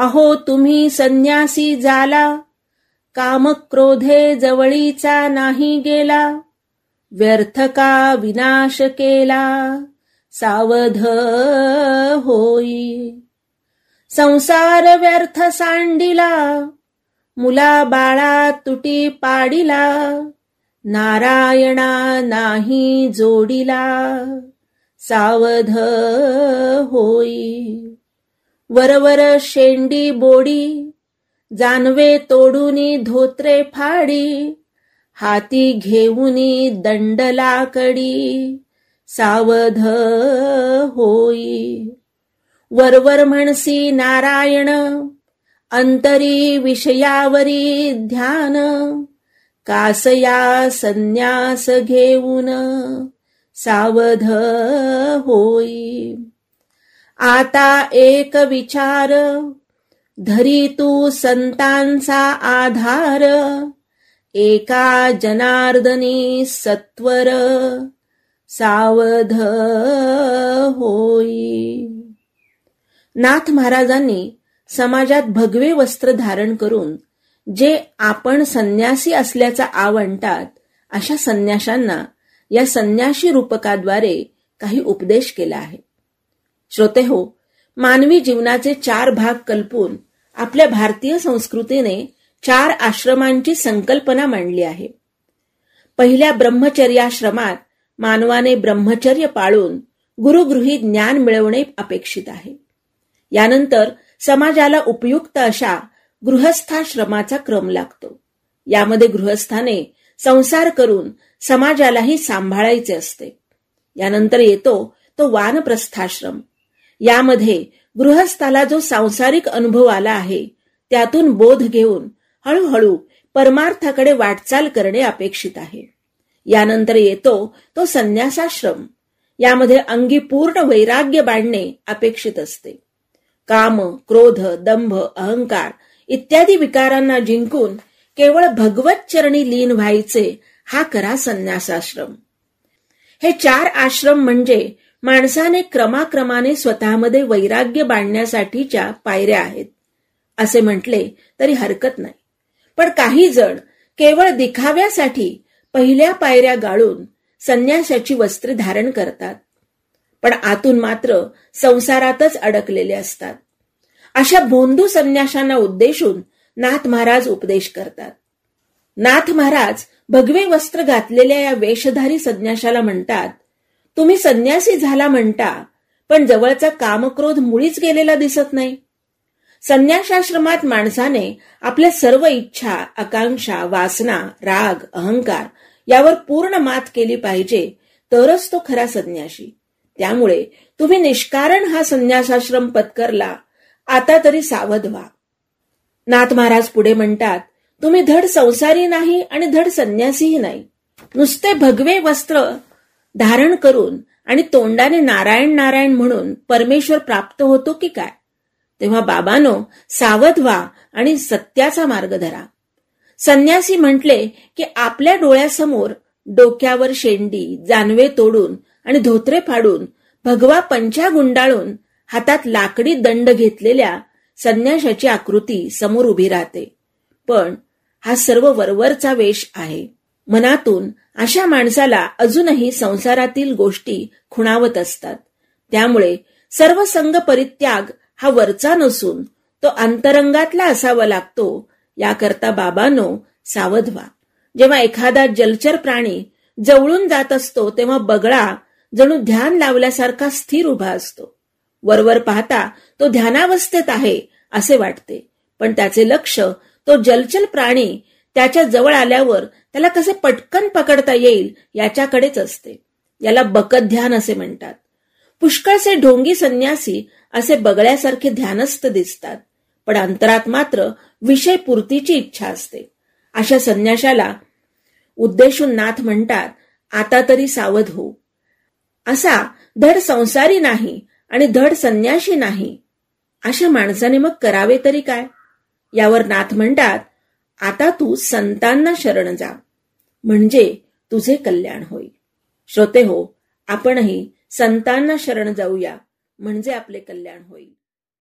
अहो तुम्ही संन्यासी झाला, काम क्रोधे जवळीचा नाही गेला, व्यर्थ का विनाश केला, सावध होई. संसार व्यर्थ सांडिला, मुला बाळा तुटी पाडिला, नारायणा नाही जोडिला, सावध होई. वरवर शेंडी बोडी, जानवे तोडूनी धोत्रे फाडी, हाती घेऊनी दंडलाकडी, सावध होई. वरवर म्हणसी नारायण, अंतरी विषयावरी ध्यान, कासया संन्यास घेऊन, सावध होई. आता एक विचार, धरी तू संतांचा आधार, एका जनार्दनी सत्वर, सावध होई. नाथ महाराजांनी समाजात भगवे वस्त्र धारण करून जे आपण संन्यासी असल्याचा आव आणतात, अशा संन्याशांना या संन्याशी रूपकाद्वारे काही उपदेश केला आहे. श्रोतेहो, मानवी जीवनाचे 4 भाग कल्पून आपल्या भारतीय संस्कृतीने 4 आश्रमांची संकल्पना मांडली आहे. पहिल्या ब्रह्मचर्याश्रमात मानवाने ब्रह्मचर्य पाळून गुरुगृही ज्ञान मिळवणे अपेक्षित आहे. यानंतर समाजाला उपयुक्त अशा गृहस्थाश्रमाचा क्रम लागतो. यामध्ये गृहस्थाने संसार करून समाजालाही सांभाळायचे असते. यानंतर येतो तो वानप्रस्थाश्रम. यामध्ये गृहस्थाला जो सांसारिक अनुभव आला आहे त्यातून बोध घेऊन हळूहळू परमार्थाकडे वाटचाल करणे अपेक्षित आहे. यानंतर येतो तो संन्यासाश्रम. यामध्ये अंगी पूर्ण वैराग्य बाळगणे अपेक्षित असते. काम, क्रोध, दंभ, अहंकार इत्यादी विकारांना जिंकून केवळ भगवत चरणी लीन व्हायचे, हा खरा संन्यासाश्रम. हे 4 आश्रम म्हणजे माणसाने क्रमाक्रमाने स्वतःमध्ये वैराग्य बाळगण्यासाठीच्या पायऱ्या आहेत असे म्हटले तरी हरकत नाही. पण काही जण केवळ दिखाव्यासाठी पहिल्या पायऱ्या गाळून संन्यासाची वस्त्रे धारण करतात, पण आतून मात्र संसारातच अडकलेले असतात. अशा भोंदू संन्याशांना उद्देशून नाथ महाराज उपदेश करतात. नाथ महाराज भगवे वस्त्र घातलेल्या या वेशधारी संन्याशाला म्हणतात, तुम्ही संन्यासी झाला म्हणता, पण जवळचा कामक्रोध मुळीच गेलेला दिसत नाही. संन्यासाश्रमात माणसाने आपल्या सर्व इच्छा, आकांक्षा, वासना, राग, अहंकार यावर पूर्ण मात केली पाहिजे, तरच तो खरा संन्यासी. त्यामुळे तुम्ही निष्कारण हा संन्यासाश्रम पत्करला, आता तरी सावध व्हा. नाथ महाराज पुढे म्हणतात, तुम्ही धड संसारी नाही आणि धड संन्यासीही नाही. नुसते भगवे वस्त्र धारण करून आणि तोंडाने नारायण नारायण म्हणून परमेश्वर प्राप्त होतो की काय? तेव्हा बाबांनो, सावध व्हा आणि सत्याचा मार्ग धरा. संन्यासी म्हटले की आपल्या डोळ्यासमोर डोक्यावर शेंडी, जानवे तोडून आणि धोत्रे फाडून, भगवा पंचा गुंडाळून, हातात लाकडी दंड घेतलेल्या संन्याशाची आकृती समोर उभी राहते. पण हा सर्व वरवरचा वेश आहे. मनातून अशा माणसाला अजूनही संसारातील गोष्टी खुणावत असतात. त्यामुळे सर्व संग परित्याग हा वरचा नसून तो अंतरंगातला असावा लागतो. याकरता बाबांनो, सावध व्हा. जेव्हा एखादा जलचर प्राणी जवळून जात असतो तेव्हा बगळा जणू ध्यान लावल्यासारखा स्थिर उभा असतो. वरवर पाहता तो ध्यानावस्थेत आहे असे वाटते, पण त्याचे लक्ष तो जलचर प्राणी त्याच्या जवळ आल्यावर त्याला कसे पटकन पकडता येईल याच्याकडेच असते. याला बकत ध्यान असे म्हणतात. पुष्कळसे ढोंगी संन्यासी असे बगळ्यासारखे ध्यानस्थ दिसतात, पण अंतरात मात्र विषय पूर्तीची इच्छा असते. अशा संन्याशाला उद्देशून नाथ म्हणतात, आता तरी सावध हो. असा धड संसारी नाही आणि धड संन्याशी नाही, अशा माणसाने मग करावे तरी काय? यावर नाथ म्हणतात, आता तू संतांना शरण जा, म्हणजे तुझे कल्याण होईल. श्रोते हो, आपणही संतांना शरण जाऊया, म्हणजे आपले कल्याण होईल.